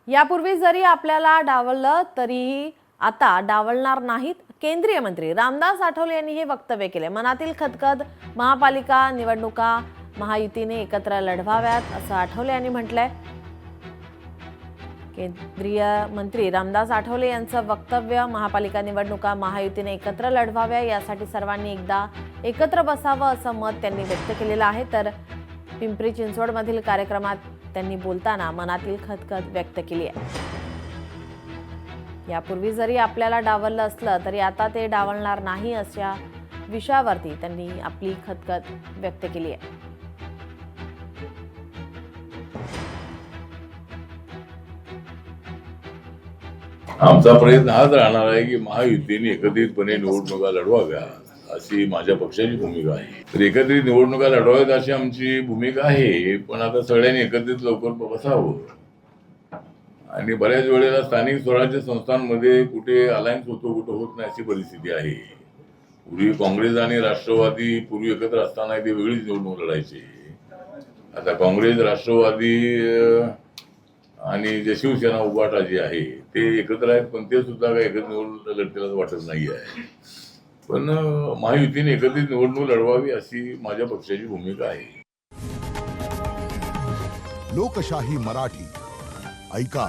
यापूर्वी जरी आपल्याला डावललं तरीही आता डावलणार नाहीत। केंद्रीय मंत्री रामदास आठवले यांनी हे वक्तव्य केले। मनातील खदखद महापालिका निवडणुका महायुतीने एकत्र लढवाव्यात असं आठवले यांनी म्हटलंय। केंद्रीय मंत्री रामदास आठवले यांचं वक्तव्य महापालिका निवडणुका महायुतीने एकत्र लढवाव्या यासाठी सर्वांनी एकदा एकत्र बसावं असं मत त्यांनी व्यक्त केलेलं आहे। तर पिंपरी चिंचवडमधील कार्यक्रमात त्यांनी बोलताना मनातील खदखद व्यक्त केली आहे। यापूर्वी जरी आपल्याला डावललं असलं तरी आता ते डावलणार नाही अशा विषयावरती त्यांनी आपली खदखद व्यक्त केली आहे। आमचा प्रयत्न हाच राहणार आहे की महायुतीने एकत्रितपणे निवडणुका लढवाव्या अशी माझ्या पक्षाची भूमिका आहे। तर एकत्रित निवडणुका लढवाव्यात अशी आमची भूमिका आहे, पण आता सगळ्यांनी एकत्रित लवकर बसावं। आणि बऱ्याच वेळेला स्थानिक स्वराज्य संस्थांमध्ये कुठे अलायन्स होतो कुठे होत नाही अशी परिस्थिती आहे। पूर्वी काँग्रेस आणि राष्ट्रवादी पूर्वी एकत्र असताना ते वेगळीच निवडणूक लढायचे। आता काँग्रेस राष्ट्रवादी आणि जे शिवसेना उभाटा जे आहे ते एकत्र आहेत, पण ते सुद्धा काही एकत्र निवडणूक लढतील वाटत नाही आहे। पण महायुतीने एकत्रित निवडणूक लढवावी अशी माझ्या पक्षाची भूमिका आहे। लोकशाही मराठी ऐका,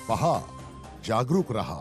पहा, जागरूक रहा।